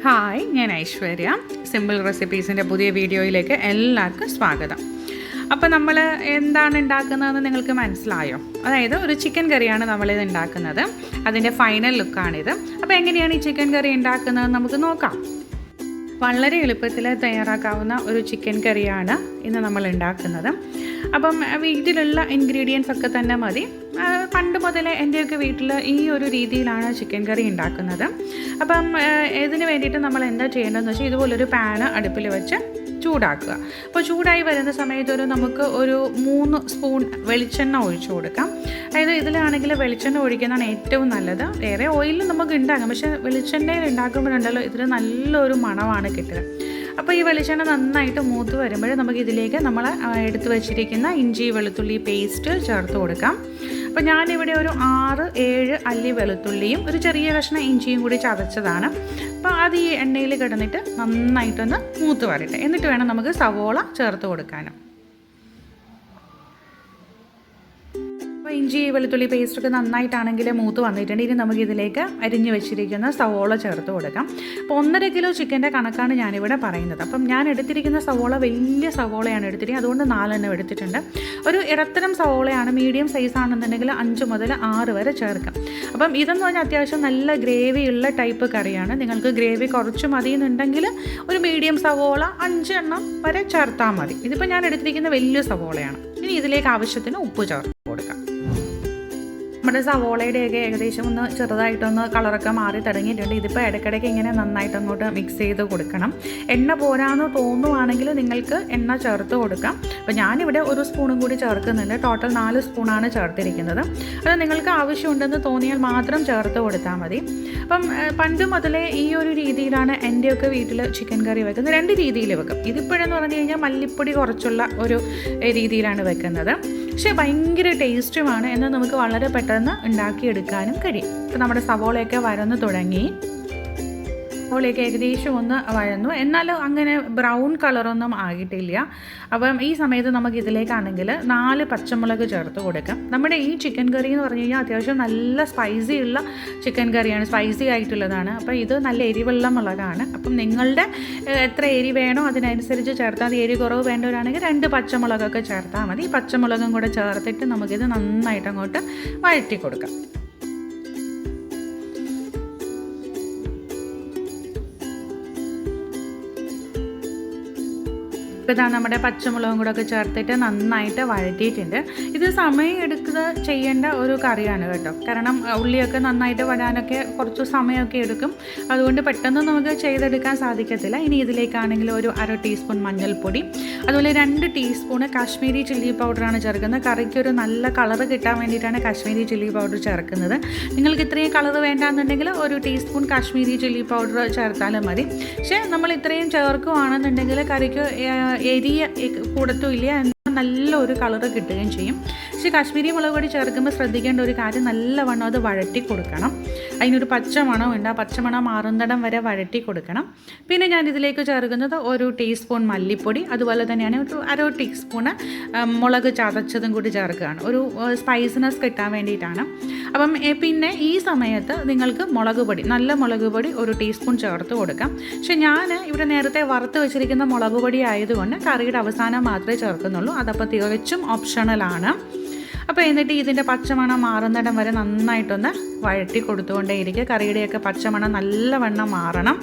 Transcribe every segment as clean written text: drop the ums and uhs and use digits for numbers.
Hi, ഞാൻ Aishwarya. Simple റെസിപ്പീസിൻ്റെ പുതിയ വീഡിയോയിലേക്ക് എല്ലാവർക്കും സ്വാഗതം. അപ്പോൾ നമ്മൾ എന്താണ് ഉണ്ടാക്കുന്നതെന്ന് നിങ്ങൾക്ക് മനസ്സിലായോ? അതായത് ഒരു ചിക്കൻ കറിയാണ് നമ്മളിത് ഉണ്ടാക്കുന്നത്. അതിൻ്റെ ഫൈനൽ ലുക്കാണിത്. അപ്പോൾ എങ്ങനെയാണ് ഈ ചിക്കൻ കറി ഉണ്ടാക്കുന്നത് നമുക്ക് നോക്കാം. വളരെ എളുപ്പത്തിൽ തയ്യാറാക്കാവുന്ന ഒരു ചിക്കൻ കറിയാണ് ഇന്ന് നമ്മൾ ഉണ്ടാക്കുന്നത്. അപ്പം വീട്ടിലുള്ള ഇൻഗ്രീഡിയൻസ് ഒക്കെ തന്നെ മതി. പണ്ട് മുതലേ എൻ്റെയൊക്കെ വീട്ടിൽ ഈ ഒരു രീതിയിലാണ് ചിക്കൻ കറി ഉണ്ടാക്കുന്നത്. അപ്പം ഇതിന് വേണ്ടിയിട്ട് നമ്മൾ എന്താ ചെയ്യേണ്ടതെന്ന് വെച്ചാൽ ഇതുപോലൊരു പാന് അടുപ്പിൽ വെച്ച് ചൂടാക്കുക. അപ്പോൾ ചൂടായി വരുന്ന സമയത്ത് നമുക്ക് ഒരു 3 സ്പൂൺ വെളിച്ചെണ്ണ ഒഴിച്ചു കൊടുക്കാം. അതായത് ഇതിലാണെങ്കിൽ വെളിച്ചെണ്ണ ഒഴിക്കുന്നതാണ് ഏറ്റവും നല്ലത്. വേറെ ഓയിലിൽ നമുക്ക് ഉണ്ടാക്കാം, പക്ഷേ വെളിച്ചെണ്ണയിൽ ഉണ്ടാക്കുമ്പോഴുണ്ടല്ലോ ഇതിന് നല്ലൊരു മണമാണ് കിട്ടുക. അപ്പോൾ ഈ വെളിച്ചെണ്ണ നന്നായിട്ട് മൂത്ത് വരുമ്പോൾ നമുക്ക് ഇതിലേക്ക് നമ്മൾ എടുത്തു വച്ചിരിക്കുന്ന ഇഞ്ചി വെളുത്തുള്ളി പേസ്റ്റ് ചേർത്ത് കൊടുക്കാം. അപ്പോൾ ഞാനിവിടെ ഒരു 6-7 അല്ലി വെളുത്തുള്ളിയും ഒരു ചെറിയ കഷ്ണം ഇഞ്ചിയും കൂടി ചതച്ചതാണ്. അപ്പോൾ അത് ഈ എണ്ണയിൽ കിടന്നിട്ട് നന്നായിട്ടൊന്ന് മൂത്ത് വരട്ടെ. എന്നിട്ട് വേണം നമുക്ക് സവോള ചേർത്ത് കൊടുക്കാനും. അപ്പോൾ ഇഞ്ചി വെളുത്തുള്ളി പേസ്റ്റൊക്കെ നന്നായിട്ടാണെങ്കിൽ മൂത്ത് വന്നിട്ടുണ്ട്. ഇനി നമുക്കിതിലേക്ക് അരിഞ്ഞ് വെച്ചിരിക്കുന്ന സവോള ചേർത്ത് കൊടുക്കാം. അപ്പോൾ 1.5 കിലോ ചിക്കൻ്റെ കണക്കാണ് ഞാനിവിടെ പറയുന്നത്. അപ്പം ഞാൻ എടുത്തിരിക്കുന്ന സവോള വലിയ സവോളയാണ് എടുത്തിരിക്കുന്നത്, അതുകൊണ്ട് 4 എടുത്തിട്ടുണ്ട്. ഒരു ഇടത്തരം സവോളയാണ്, മീഡിയം സൈസ് ആണെന്നുണ്ടെങ്കിൽ 5 മുതൽ 6 വരെ ചേർക്കാം. അപ്പം ഇതെന്ന് പറഞ്ഞാൽ അത്യാവശ്യം നല്ല ഗ്രേവിയുള്ള ടൈപ്പ് കറിയാണ്. നിങ്ങൾക്ക് ഗ്രേവി കുറച്ച് മതി എന്നുണ്ടെങ്കിൽ ഒരു മീഡിയം സവോള 5 വരെ ചേർത്താൽ മതി. ഇതിപ്പോൾ ഞാൻ എടുത്തിരിക്കുന്ന വലിയ സവോളയാണ്. ഇനി ഇതിലേക്ക് ആവശ്യത്തിന് ഉപ്പ് ചേർത്ത് കൊടുക്കാം. നമ്മുടെ സവോളയുടെയൊക്കെ ഏകദേശം ഒന്ന് ചെറുതായിട്ടൊന്ന് കളറൊക്കെ മാറി തുടങ്ങിയിട്ടുണ്ട്. ഇതിപ്പോൾ ഇടയ്ക്കിടയ്ക്ക് ഇങ്ങനെ നന്നായിട്ട് അങ്ങോട്ട് മിക്സ് ചെയ്ത് കൊടുക്കണം. എണ്ണ പോരാന്ന് തോന്നുവാണെങ്കിൽ നിങ്ങൾക്ക് എണ്ണ ചേർത്ത് കൊടുക്കാം. അപ്പോൾ ഞാനിവിടെ 1 സ്പൂണും കൂടി ചേർക്കുന്നുണ്ട്. ടോട്ടൽ 4 സ്പൂണാണ് ചേർത്തിരിക്കുന്നത്. അത് നിങ്ങൾക്ക് ആവശ്യമുണ്ടെന്ന് തോന്നിയാൽ മാത്രം ചേർത്ത് കൊടുത്താൽ മതി. അപ്പം പണ്ട് മുതലേ ഈ ഒരു രീതിയിലാണ് എൻ്റെയൊക്കെ വീട്ടിൽ ചിക്കൻ കറി വെക്കുന്നത്. 2 രീതിയിൽ വെക്കും. ഇതിപ്പോഴെന്ന് പറഞ്ഞു കഴിഞ്ഞാൽ മല്ലിപ്പൊടി കുറച്ചുള്ള ഒരു രീതിയിലാണ് വെക്കുന്നത്. പക്ഷേ ഭയങ്കര ടേസ്റ്റുമാണ്. എന്നാൽ നമുക്ക് വളരെ പെട്ടെന്ന് ഉണ്ടാക്കിയെടുക്കാനും കഴിയും. ഇപ്പോൾ നമ്മുടെ സവോളയൊക്കെ വരന്ന് തുടങ്ങി. സവോളയൊക്കെ ഏകദേശം ഒന്ന് വഴന്നു, എന്നാലും അങ്ങനെ ബ്രൗൺ കളറൊന്നും ആയിട്ടില്ല. അപ്പം ഈ സമയത്ത് നമുക്ക് ഇതിലേക്കാണെങ്കിൽ 4 പച്ചമുളക് ചേർത്ത് കൊടുക്കാം. നമ്മുടെ ഈ ചിക്കൻ കറി എന്ന് പറഞ്ഞു കഴിഞ്ഞാൽ അത്യാവശ്യം നല്ല സ്പൈസി ഉള്ള ചിക്കൻ കറിയാണ്, സ്പൈസി ആയിട്ടുള്ളതാണ്. അപ്പോൾ ഇത് നല്ല എരിവുള്ള മുളകാണ്. അപ്പം നിങ്ങളുടെ എത്ര എരി വേണോ അതിനനുസരിച്ച് ചേർത്താൽ മതി. എരി കുറവ് വേണ്ടവരാണെങ്കിൽ 2 പച്ചമുളകൊക്കെ ചേർത്താൽ മതി. പച്ചമുളകും കൂടെ ചേർത്തിട്ട് നമുക്കിത് നന്നായിട്ട് അങ്ങോട്ട് വഴറ്റി കൊടുക്കാം. ഇപ്പോൾ ഇതാ നമ്മുടെ പച്ചമുളകും കൂടെ ഒക്കെ ചേർത്തിട്ട് നന്നായിട്ട് വഴറ്റിയിട്ടുണ്ട്. ഇത് സമയം എടുക്കുക ചെയ്യേണ്ട ഒരു കറിയാണ് കേട്ടോ. കാരണം ഉള്ളിയൊക്കെ നന്നായിട്ട് വഴാനൊക്കെ കുറച്ച് സമയമൊക്കെ എടുക്കും. അതുകൊണ്ട് പെട്ടെന്ന് നമുക്ക് ചെയ്തെടുക്കാൻ സാധിക്കത്തില്ല. ഇനി ഇതിലേക്കാണെങ്കിൽ ഒരു 1/2 ടീസ്പൂൺ മഞ്ഞൾപ്പൊടി, അതുപോലെ 2 ടീസ്പൂണ് കാശ്മീരി ചില്ലി പൗഡറാണ് ചേർക്കുന്നത്. കറിക്കൊരു നല്ല കളർ കിട്ടാൻ വേണ്ടിയിട്ടാണ് കാശ്മീരി ചില്ലി പൗഡർ ചേർക്കുന്നത്. നിങ്ങൾക്ക് ഇത്രയും കളർ വേണ്ടാന്നുണ്ടെങ്കിൽ 1 ടീസ്പൂൺ കാശ്മീരി ചില്ലി പൗഡർ ചേർത്താലും മതി. പക്ഷേ നമ്മൾ ഇത്രയും ചേർക്കുകയാണെന്നുണ്ടെങ്കിൽ കറിക്ക് എരിയ കൂടത്തുമില്ല, നല്ലൊരു കളർ കിട്ടുകയും ചെയ്യും. പക്ഷേ കാശ്മീരി മുളക് പൊടി ചേർക്കുമ്പോൾ ശ്രദ്ധിക്കേണ്ട ഒരു കാര്യം, നല്ലവണ്ണം അത് വഴറ്റി കൊടുക്കണം. അതിനൊരു പച്ചമണം ഉണ്ട്, ആ പച്ചമണം മാറുന്നിടം വരെ വഴറ്റി കൊടുക്കണം. പിന്നെ ഞാൻ ഇതിലേക്ക് ചേർക്കുന്നത് 1 ടീസ്പൂൺ മല്ലിപ്പൊടി, അതുപോലെ തന്നെയാണ് ഒരു 1/2 ടീസ്പൂണ് മുളക് ചതച്ചതും കൂടി ചേർക്കുകയാണ്, ഒരു സ്പൈസിനെസ് കിട്ടാൻ വേണ്ടിയിട്ടാണ്. അപ്പം പിന്നെ ഈ സമയത്ത് നിങ്ങൾക്ക് മുളക് പൊടി, നല്ല മുളക് പൊടി 1 ടീസ്പൂൺ ചേർത്ത് കൊടുക്കാം. പക്ഷെ ഞാൻ ഇവിടെ നേരത്തെ വറുത്ത് വെച്ചിരിക്കുന്ന മുളക് പൊടി ആയതുകൊണ്ട് കറിയുടെ അവസാനം മാത്രമേ ചേർക്കുന്നുള്ളൂ. അതപ്പോൾ തികച്ചും ഓപ്ഷണലാണ്. അപ്പോൾ എന്നിട്ട് ഇതിൻ്റെ പച്ചമണം മാറുന്നിടം വരെ നന്നായിട്ടൊന്ന് വഴറ്റി കൊടുത്തുകൊണ്ടേയിരിക്കുക. കറിയുടെയൊക്കെ പച്ചമണം നല്ലവണ്ണം മാറണം.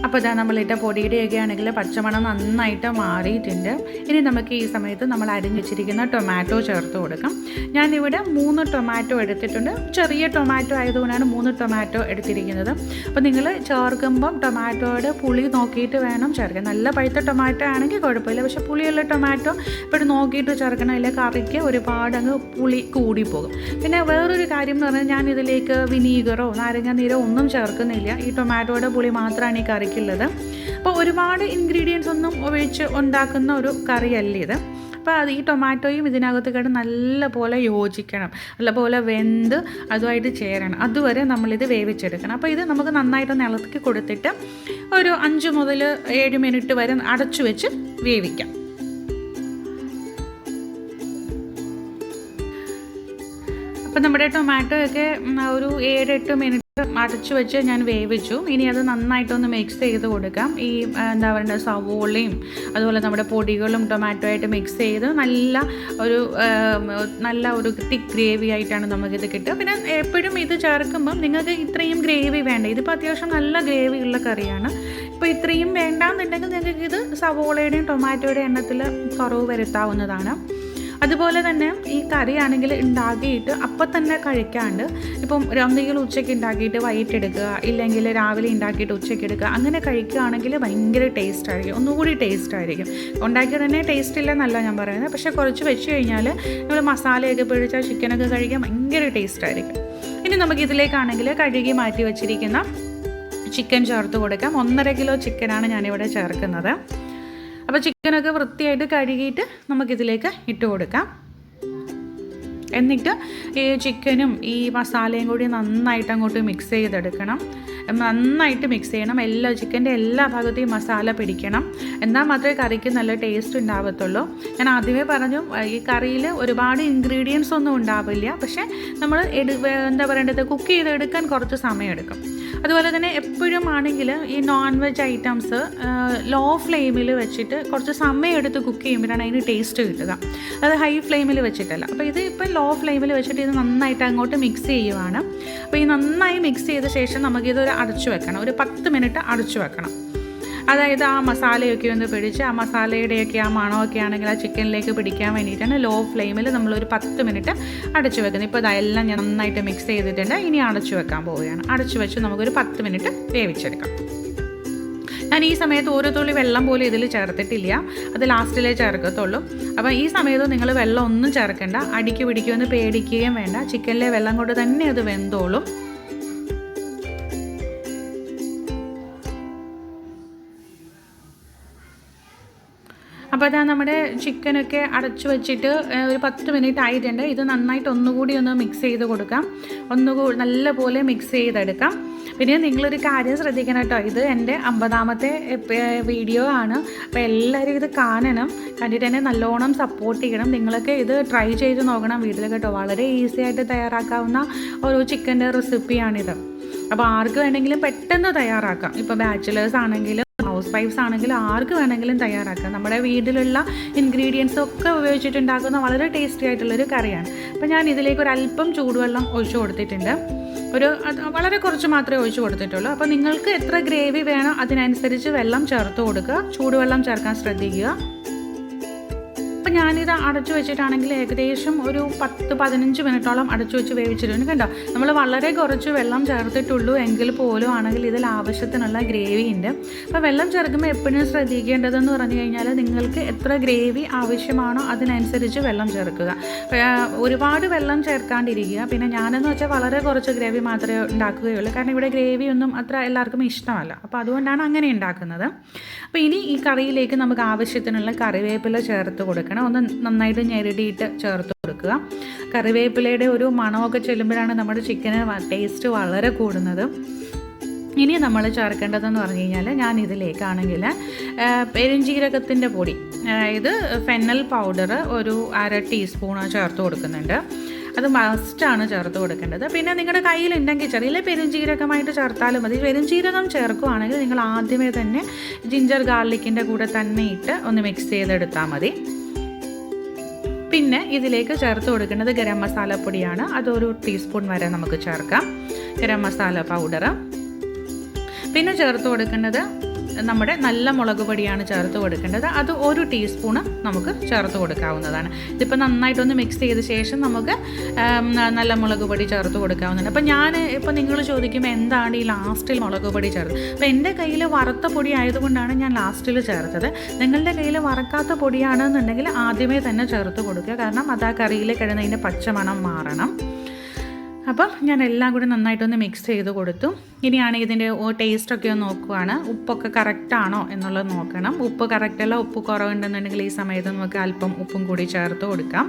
അപ്പോൾ ഇതാ നമ്മളിട്ട പൊടിയുടെയൊക്കെ ആണെങ്കിൽ പച്ചമണം നന്നായിട്ട് മാറിയിട്ടുണ്ട്. ഇനി നമുക്ക് ഈ സമയത്ത് നമ്മൾ അരിഞ്ഞ് വെച്ചിരിക്കുന്ന ടൊമാറ്റോ ചേർത്ത് കൊടുക്കാം. ഞാനിവിടെ 3 ടൊമാറ്റോ എടുത്തിട്ടുണ്ട്. ചെറിയ ടൊമാറ്റോ ആയതുകൊണ്ടാണ് 3 ടൊമാറ്റോ എടുത്തിരിക്കുന്നത്. അപ്പോൾ നിങ്ങൾ ചേർക്കുമ്പം ടൊമാറ്റോയുടെ പുളി നോക്കിയിട്ട് വേണം ചേർക്കാൻ. നല്ല പഴുത്ത ടൊമാറ്റോ ആണെങ്കിൽ കുഴപ്പമില്ല, പക്ഷേ പുളിയുള്ള ടൊമാറ്റോ ഇപ്പോൾ നോക്കിയിട്ട് ചേർക്കണം. ഇല്ല കറിക്ക് ഒരുപാട് അങ്ങ് പുളി കൂടിപ്പോകും. പിന്നെ വേറൊരു കാര്യം എന്ന് പറഞ്ഞാൽ ഞാൻ ഇതിലേക്ക് വിനീഗറോ നാരങ്ങ നീരോ ഒന്നും ചേർക്കുന്നില്ല. ഈ ടൊമാറ്റോയുടെ പുളി മാത്രമാണ് ഈ കറിക്കുള്ളത്. അപ്പോൾ ഒരുപാട് ഇൻഗ്രീഡിയൻസ് ഒന്നും ഉപയോഗിച്ച് ഉണ്ടാക്കുന്ന ഒരു കറിയല്ല ഇത്. അപ്പോൾ അത് ഈ ടൊമാറ്റോയും ഇതിനകത്ത് കിടന്ന് നല്ലപോലെ യോജിക്കണം, നല്ലപോലെ വെന്ത് അതുമായിട്ട് ചേരണം. അതുവരെ നമ്മളിത് വേവിച്ചെടുക്കണം. അപ്പോൾ ഇത് നമുക്ക് നന്നായിട്ടൊന്ന് ഇളക്കി കൊടുത്തിട്ട് ഒരു 5 മുതൽ 7 മിനിറ്റ് വരെ അടച്ചു വെച്ച് വേവിക്കാം. അപ്പോൾ നമ്മുടെ ടൊമാറ്റോയൊക്കെ ഒരു 7-8 മിനിറ്റ് അടച്ചു വെച്ച് ഞാൻ വേവിച്ചു. ഇനി അത് നന്നായിട്ടൊന്ന് മിക്സ് ചെയ്ത് കൊടുക്കാം. ഈ എന്താ പറയുക സവോളയും അതുപോലെ നമ്മുടെ പൊടികളും ടൊമാറ്റോ ആയിട്ട് മിക്സ് ചെയ്ത് നല്ല ഒരു തിക്ക് ഗ്രേവി ആയിട്ടാണ് നമുക്കിത് കിട്ടുക. പിന്നെ എപ്പോഴും ഇത് ചേർക്കുമ്പം നിങ്ങൾക്ക് ഇത്രയും ഗ്രേവി വേണ്ട. ഇതിപ്പോൾ അത്യാവശ്യം നല്ല ഗ്രേവി ഉള്ള കറിയാണ്. ഇപ്പോൾ ഇത്രയും വേണ്ടാന്നുണ്ടെങ്കിൽ നിങ്ങൾക്ക് ഇത് സവോളയുടെയും ടൊമാറ്റോയുടെയും എണ്ണത്തിൽ കുറവ് വരുത്താവുന്നതാണ്. അതുപോലെ തന്നെ ഈ കറിയാണെങ്കിൽ ഉണ്ടാക്കിയിട്ട് അപ്പം തന്നെ കഴിക്കാണ്ട് ഇപ്പം ഒന്നെങ്കിലും ഉച്ചയ്ക്ക് ഉണ്ടാക്കിയിട്ട് വൈകിട്ടെടുക്കുക, ഇല്ലെങ്കിൽ രാവിലെ ഉണ്ടാക്കിയിട്ട് ഉച്ചയ്ക്ക് എടുക്കുക, അങ്ങനെ കഴിക്കുകയാണെങ്കിൽ ഭയങ്കര ടേസ്റ്റ് ആയിരിക്കും, ഒന്നുകൂടി ടേസ്റ്റ് ആയിരിക്കും. ഉണ്ടാക്കിയത് തന്നെ ടേസ്റ്റ് ഇല്ലെന്നല്ല ഞാൻ പറയുന്നത്, പക്ഷേ കുറച്ച് വെച്ച് കഴിഞ്ഞാൽ നമ്മൾ മസാലയൊക്കെ പിടിച്ചാൽ ചിക്കനൊക്കെ കഴിക്കാൻ ഭയങ്കര ടേസ്റ്റ് ആയിരിക്കും. ഇനി നമുക്കിതിലേക്കാണെങ്കിൽ കഴുകി മാറ്റി വെച്ചിരിക്കുന്ന ചിക്കൻ ചേർത്ത് കൊടുക്കാം. 1.5 കിലോ ചിക്കനാണ് ഞാനിവിടെ ചേർക്കുന്നത്. അപ്പോൾ ചിക്കനൊക്കെ വൃത്തിയായിട്ട് കഴുകിയിട്ട് നമുക്കിതിലേക്ക് ഇട്ട് കൊടുക്കാം. എന്നിട്ട് ഈ ചിക്കനും ഈ മസാലയും കൂടി നന്നായിട്ട് അങ്ങോട്ട് മിക്സ് ചെയ്തെടുക്കണം. നന്നായിട്ട് മിക്സ് ചെയ്യണം. ചിക്കൻ്റെ എല്ലാ ഭാഗത്തെയും മസാല പിടിക്കണം. എന്നാൽ മാത്രമേ കറിക്ക് നല്ല ടേസ്റ്റ് ഉണ്ടാവത്തുള്ളൂ. ഞാൻ ആദ്യമേ പറഞ്ഞു, ഈ കറിയിൽ ഒരുപാട് ഇൻഗ്രീഡിയൻസ് ഒന്നും ഉണ്ടാവില്ല, പക്ഷേ നമ്മൾ എന്താ പറയേണ്ടത്, കുക്ക് ചെയ്തെടുക്കാൻ കുറച്ച് സമയമെടുക്കും. അതുപോലെ തന്നെ എപ്പോഴും ആണെങ്കിൽ ഈ നോൺ വെജ് ഐറ്റംസ് ലോ ഫ്ലെയിമിൽ വെച്ചിട്ട് കുറച്ച് സമയം എടുത്ത് കുക്ക് ചെയ്യുമ്പോഴാണ് അതിന് ടേസ്റ്റ് കിട്ടുക, അത് ഹൈ ഫ്ലെയിമിൽ വെച്ചിട്ടല്ല. അപ്പോൾ ഇത് ഇപ്പം ലോ ഫ്ലെയിമിൽ വെച്ചിട്ട് ഇത് നന്നായിട്ട് അങ്ങോട്ട് മിക്സ് ചെയ്യുവാണ്. അപ്പോൾ ഈ നന്നായി മിക്സ് ചെയ്ത ശേഷം നമുക്കിതൊരു അടച്ചു വെക്കണം. ഒരു 10 മിനിറ്റ് അടച്ചു വെക്കണം. അതായത് ആ മസാലയൊക്കെ ഒന്ന് പിടിച്ച് ആ മസാലയുടെയൊക്കെ ആ മണമൊക്കെ ആണെങ്കിൽ ആ ചിക്കനിലേക്ക് പിടിക്കാൻ വേണ്ടിയിട്ടാണ് ലോ ഫ്ലെയിമിൽ നമ്മളൊരു 10 മിനിറ്റ് അടച്ചു വെക്കുന്നത്. ഇപ്പോൾ ഇതെല്ലാം ഞാൻ നന്നായിട്ട് മിക്സ് ചെയ്തിട്ടുണ്ട്. ഇനി അടച്ചു വെക്കാൻ പോവുകയാണ്. അടച്ചു വെച്ച് നമുക്കൊരു 10 മിനിറ്റ് വേവിച്ചെടുക്കാം. ഞാൻ ഈ സമയത്ത് ഓരോ തുള്ളി വെള്ളം പോലും ഇതിൽ ചേർത്തിട്ടില്ല, അത് ലാസ്റ്റിലേ ചേർക്കത്തുള്ളൂ. അപ്പോൾ ഈ സമയത്ത് നിങ്ങൾ വെള്ളം ഒന്നും ചേർക്കണ്ട, അടിക്ക് പിടിക്കുമെന്ന് പേടിക്കുകയും വേണ്ട. ചിക്കനിലെ വെള്ളം കൊണ്ട് തന്നെ അത് വെന്തോളും. അപ്പോൾ അതാ നമ്മുടെ ചിക്കനൊക്കെ അടച്ചു വെച്ചിട്ട് ഒരു 10 മിനിറ്റ് ആയിട്ടുണ്ട്. ഇത് നന്നായിട്ട് ഒന്നുകൂടി ഒന്ന് മിക്സ് ചെയ്ത് കൊടുക്കാം. നല്ലപോലെ മിക്സ് ചെയ്തെടുക്കാം. പിന്നെ നിങ്ങളൊരു കാര്യം ശ്രദ്ധിക്കണം കേട്ടോ, ഇത് എൻ്റെ 50ാമത്തെ വീഡിയോ ആണ്. അപ്പോൾ എല്ലാവരും ഇത് കാണണം, കണ്ടിട്ട് എന്നെ നല്ലോണം സപ്പോർട്ട് ചെയ്യണം. നിങ്ങളൊക്കെ ഇത് ട്രൈ ചെയ്ത് നോക്കണം വീട്ടിൽ കേട്ടോ. വളരെ ഈസി ആയിട്ട് തയ്യാറാക്കാവുന്ന ഒരു ചിക്കൻ്റെ റെസിപ്പിയാണിത്. അപ്പോൾ ആർക്ക് വേണമെങ്കിലും പെട്ടെന്ന് തയ്യാറാക്കാം. ഇപ്പോൾ ബാച്ചിലേഴ്സ് ആണെങ്കിലും ഹൗസ് വൈഫ്സ് ആണെങ്കിലും ആർക്ക് വേണമെങ്കിലും തയ്യാറാക്കാം. നമ്മുടെ വീട്ടിലുള്ള ഇൻഗ്രീഡിയൻസ് ഒക്കെ ഉപയോഗിച്ചിട്ടുണ്ടാക്കുന്ന വളരെ ടേസ്റ്റി ആയിട്ടുള്ളൊരു കറിയാണ്. അപ്പോൾ ഞാൻ ഇതിലേക്ക് ഒരല്പം ചൂടുവെള്ളം ഒഴിച്ചു കൊടുത്തിട്ടുണ്ട്. വളരെ കുറച്ച് മാത്രമേ ഒഴിച്ചു കൊടുത്തിട്ടുള്ളൂ. അപ്പോൾ നിങ്ങൾക്ക് എത്ര ഗ്രേവി വേണോ അതിനനുസരിച്ച് വെള്ളം ചേർത്ത് കൊടുക്കുക. ചൂടുവെള്ളം ചേർക്കാൻ ശ്രദ്ധിക്കുക. അപ്പോൾ ഞാനിത് അടച്ചു വെച്ചിട്ടാണെങ്കിൽ ഏകദേശം ഒരു 10-15 മിനിറ്റോളം അടച്ചു വെച്ച് വേവിച്ചിട്ടുണ്ട്. കണ്ടോ, നമ്മൾ വളരെ കുറച്ച് വെള്ളം ചേർത്തിട്ടുള്ളൂ എങ്കിൽ പോലും ആണെങ്കിൽ ഇതിൽ ആവശ്യത്തിനുള്ള ഗ്രേവി ഉണ്ട്. അപ്പോൾ വെള്ളം ചേർക്കുമ്പോൾ എപ്പോഴും ശ്രദ്ധിക്കേണ്ടതെന്ന് പറഞ്ഞു കഴിഞ്ഞാൽ നിങ്ങൾക്ക് എത്ര ഗ്രേവി ആവശ്യമാണോ അതിനനുസരിച്ച് വെള്ളം ചേർക്കുക. ഒരുപാട് വെള്ളം ചേർക്കാണ്ടിരിക്കുക. പിന്നെ ഞാനെന്ന് വെച്ചാൽ വളരെ കുറച്ച് ഗ്രേവി മാത്രമേ ഉണ്ടാക്കുകയുള്ളൂ, കാരണം ഇവിടെ ഗ്രേവി ഒന്നും അത്ര എല്ലാവർക്കും ഇഷ്ടമല്ല. അപ്പോൾ അതുകൊണ്ടാണ് അങ്ങനെ ഉണ്ടാക്കുന്നത്. അപ്പോൾ ഇനി ഈ കറിയിലേക്ക് നമുക്ക് ആവശ്യത്തിനുള്ള കറിവേപ്പില ചേർത്ത് കൊടുക്കണം. ഒന്ന് നന്നായിട്ട് ഞെരടിയിട്ട് ചേർത്ത് കൊടുക്കുക. കറിവേപ്പിലയുടെ ഒരു മണമൊക്കെ ചെല്ലുമ്പോഴാണ് നമ്മുടെ ചിക്കന് ടേസ്റ്റ് വളരെ കൂടുന്നത്. ഇനി നമ്മൾ ചേർക്കേണ്ടതെന്ന് പറഞ്ഞു കഴിഞ്ഞാൽ ഞാൻ ഇതിലേക്കാണെങ്കിൽ പെരുംജീരകത്തിൻ്റെ പൊടി, അതായത് ഫെന്നൽ പൗഡർ ഒരു 1/2 ടീസ്പൂൺ ചേർത്ത് കൊടുക്കുന്നുണ്ട്. അത് മസ്റ്റാണ് ചേർത്ത് കൊടുക്കേണ്ടത്. പിന്നെ നിങ്ങളുടെ കയ്യിലുണ്ടെങ്കിൽ ചെറിയ പെരുംജീരകമായിട്ട് ചേർത്താലും മതി. പെരുംജീരകം ചേർക്കുകയാണെങ്കിൽ നിങ്ങൾ ആദ്യമേ തന്നെ ജിഞ്ചർ ഗാർലിക്കിൻ്റെ കൂടെ തന്നെ ഇട്ട് ഒന്ന് മിക്സ് ചെയ്തെടുത്താൽ മതി. പിന്നെ ഇതിലേക്ക് ചേർത്ത് കൊടുക്കുന്നത് ഗരം മസാലപ്പൊടിയാണ്. അതൊരു ടീസ്പൂൺ വരെ നമുക്ക് ചേർക്കാം, ഗരം മസാല പൗഡർ. പിന്നെ ചേർത്ത് കൊടുക്കേണ്ടത് നമ്മുടെ നല്ല മുളക് പൊടിയാണ് ചേർത്ത് കൊടുക്കേണ്ടത്. അത് 1 ടീസ്പൂണ് നമുക്ക് ചേർത്ത് കൊടുക്കാവുന്നതാണ്. ഇതിപ്പോൾ നന്നായിട്ടൊന്ന് മിക്സ് ചെയ്ത ശേഷം നമുക്ക് നല്ല മുളക് പൊടി ചേർത്ത് കൊടുക്കാവുന്നതാണ്. അപ്പോൾ നിങ്ങൾ ചോദിക്കുമ്പോൾ എന്താണ് ഈ ലാസ്റ്റിൽ മുളക് പൊടി ചേർത്തത്? അപ്പോൾ എൻ്റെ കയ്യിൽ വറുത്ത പൊടി ആയതുകൊണ്ടാണ് ഞാൻ ലാസ്റ്റിൽ ചേർത്തത്. നിങ്ങളുടെ കയ്യിൽ വറക്കാത്ത പൊടിയാണെന്നുണ്ടെങ്കിൽ ആദ്യമേ തന്നെ ചേർത്ത് കൊടുക്കുക, കാരണം അത് ആ കറിയിൽ കിടന്നതിൻ്റെ പച്ചമണം മാറണം. അപ്പം ഞാൻ എല്ലാം കൂടി നന്നായിട്ടൊന്ന് മിക്സ് ചെയ്ത് കൊടുത്തു. ഇനിയാണ് ഇതിൻ്റെ ടേസ്റ്റൊക്കെ ഒന്ന് നോക്കുവാണ്, ഉപ്പൊക്കെ കറക്റ്റാണോ എന്നുള്ളത് നോക്കണം. ഉപ്പ് കറക്റ്റല്ല, ഉപ്പ് കുറവുണ്ടെന്നുണ്ടെങ്കിൽ ഈ സമയത്ത് നമുക്ക് അല്പം ഉപ്പും കൂടി ചേർത്ത് കൊടുക്കാം.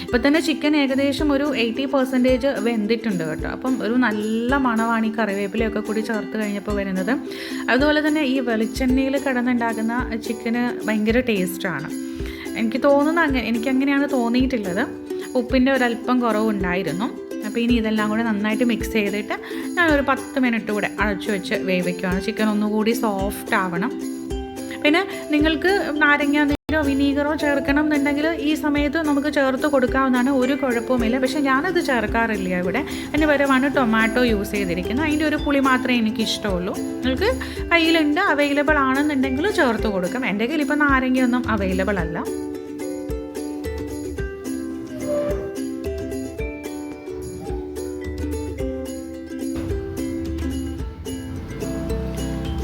ഇപ്പം തന്നെ ചിക്കൻ ഏകദേശം ഒരു 80% വെന്തിട്ടുണ്ട് കേട്ടോ. അപ്പം ഒരു നല്ല മണമാണ് ഈ കറിവേപ്പിലയൊക്കെ കൂടി ചേർത്ത് കഴിഞ്ഞപ്പോൾ വരുന്നത്. അതുപോലെ തന്നെ ഈ വെളിച്ചെണ്ണയിൽ കിടന്നുണ്ടാക്കുന്ന ചിക്കന് ഭയങ്കര ടേസ്റ്റാണ്. എനിക്കങ്ങനെയാണ് തോന്നിയിട്ടുള്ളത്. ഉപ്പിൻ്റെ ഒരല്പം കുറവുണ്ടായിരുന്നു. അപ്പോൾ ഇനി ഇതെല്ലാം കൂടെ നന്നായിട്ട് മിക്സ് ചെയ്തിട്ട് ഞാനൊരു 10 മിനിറ്റ് കൂടെ അടച്ചു വെച്ച് വേവിക്കുകയാണ്. ചിക്കൻ ഒന്നുകൂടി സോഫ്റ്റ് ആവണം. പിന്നെ നിങ്ങൾക്ക് നാരങ്ങ നീരോ വിനീഗറോ ചേർക്കണം എന്നുണ്ടെങ്കിൽ ഈ സമയത്ത് നമുക്ക് ചേർത്ത് കൊടുക്കാവുന്നതാണ്, ഒരു കുഴപ്പവുമില്ല. പക്ഷേ ഞാനത് ചേർക്കാറില്ല ഇവിടെ. അതിന് പകരമാണ് ടൊമാറ്റോ യൂസ് ചെയ്തിരിക്കുന്നത്. അതിൻ്റെ ഒരു പുളി മാത്രമേ എനിക്ക് ഇഷ്ടമുള്ളൂ. നിങ്ങൾക്ക് കയ്യിലുണ്ട്, അവൈലബിൾ ആണെന്നുണ്ടെങ്കിൽ ചേർത്ത് കൊടുക്കാം. എൻ്റെ കയ്യിൽ ഇപ്പോൾ നാരങ്ങയൊന്നും അവൈലബിൾ അല്ല.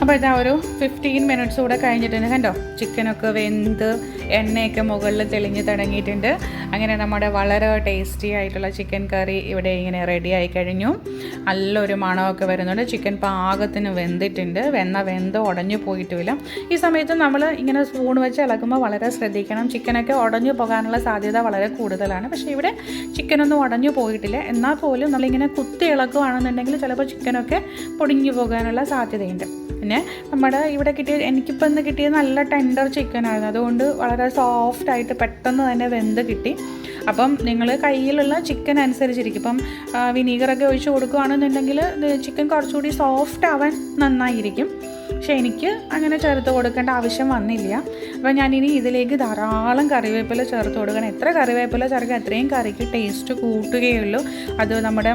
അപ്പോൾ ഇതാ ഒരു 15 മിനിറ്റ്സ് കൂടെ കഴിഞ്ഞിട്ടുണ്ട്. കണ്ടോ, ചിക്കനൊക്കെ വെന്ത് എണ്ണയൊക്കെ മുകളിൽ തെളിഞ്ഞ് തുടങ്ങിയിട്ടുണ്ട്. അങ്ങനെ നമ്മുടെ വളരെ ടേസ്റ്റി ആയിട്ടുള്ള ചിക്കൻ കറി ഇവിടെ ഇങ്ങനെ റെഡി ആയി കഴിഞ്ഞു. നല്ലൊരു മണമൊക്കെ വരുന്നുണ്ട്. ചിക്കൻ പാകത്തിന് വെന്തിട്ടുണ്ട്. വെന്ത് ഉടഞ്ഞു പോയിട്ടുമില്ല. ഈ സമയത്ത് നമ്മൾ ഇങ്ങനെ സ്പൂൺ വെച്ച് ഇളക്കുമ്പോൾ വളരെ ശ്രദ്ധിക്കണം. ചിക്കനൊക്കെ ഉടഞ്ഞു പോകാനുള്ള സാധ്യത വളരെ കൂടുതലാണ്. പക്ഷേ ഇവിടെ ചിക്കനൊന്നും ഉടഞ്ഞു പോയിട്ടില്ല. എന്നാൽ പോലും നമ്മളിങ്ങനെ കുത്തി ഇളക്കുകയാണെന്നുണ്ടെങ്കിൽ ചിലപ്പോൾ ചിക്കനൊക്കെ പൊടിഞ്ഞു പോകാനുള്ള സാധ്യതയുണ്ട്. പിന്നെ നമ്മുടെ ഇവിടെ എനിക്കിപ്പോൾ ഇന്ന് കിട്ടിയത് നല്ല ടെൻഡർ ചിക്കനായിരുന്നു. അതുകൊണ്ട് വളരെ സോഫ്റ്റായിട്ട് പെട്ടെന്ന് തന്നെ വെന്ത് കിട്ടി. അപ്പം നിങ്ങൾ കയ്യിലുള്ള ചിക്കൻ അനുസരിച്ചിരിക്കും. ഇപ്പം വിനീഗറൊക്കെ ഒഴിച്ച് കൊടുക്കുകയാണെന്നുണ്ടെങ്കിൽ ചിക്കൻ കുറച്ചുകൂടി സോഫ്റ്റ് ആവാൻ നന്നായിരിക്കും. പക്ഷേ എനിക്ക് അങ്ങനെ ചേർത്ത് കൊടുക്കേണ്ട ആവശ്യം വന്നില്ല. അപ്പോൾ ഞാനിനി ഇതിലേക്ക് ധാരാളം കറിവേപ്പില ചേർത്ത് കൊടുക്കണം. എത്ര കറിവേപ്പില ചേർക്കുക അത്രയും കറിക്ക് ടേസ്റ്റ് കൂട്ടുകയുള്ളൂ. അത് നമ്മുടെ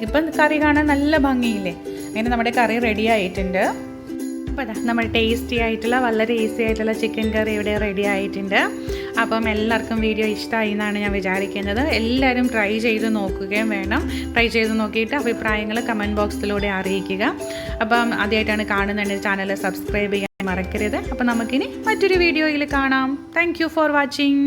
ഇപ്പം കറി കാണാൻ നല്ല ഭംഗിയില്ലേ. അങ്ങനെ നമ്മുടെ കറി റെഡി ആയിട്ടുണ്ട്. അപ്പോൾ അതാ നമ്മുടെ ടേസ്റ്റി ആയിട്ടുള്ള വളരെ ഈസി ആയിട്ടുള്ള ചിക്കൻ കറി ഇവിടെ റെഡി ആയിട്ടുണ്ട്. അപ്പം എല്ലാവർക്കും വീഡിയോ ഇഷ്ടമായി എന്നാണ് ഞാൻ വിചാരിക്കുന്നത്. എല്ലാവരും ട്രൈ ചെയ്ത് നോക്കുകയും വേണം. ട്രൈ ചെയ്ത് നോക്കിയിട്ട് അഭിപ്രായങ്ങൾ കമൻറ്റ് ബോക്സിലൂടെ അറിയിക്കുക. അപ്പം ആദ്യമായിട്ടാണ് കാണുന്നുണ്ടെങ്കിൽ ചാനൽ സബ്സ്ക്രൈബ് ചെയ്യാൻ മറക്കരുത്. അപ്പം നമുക്കിനി മറ്റൊരു വീഡിയോയിൽ കാണാം. Thank you for watching.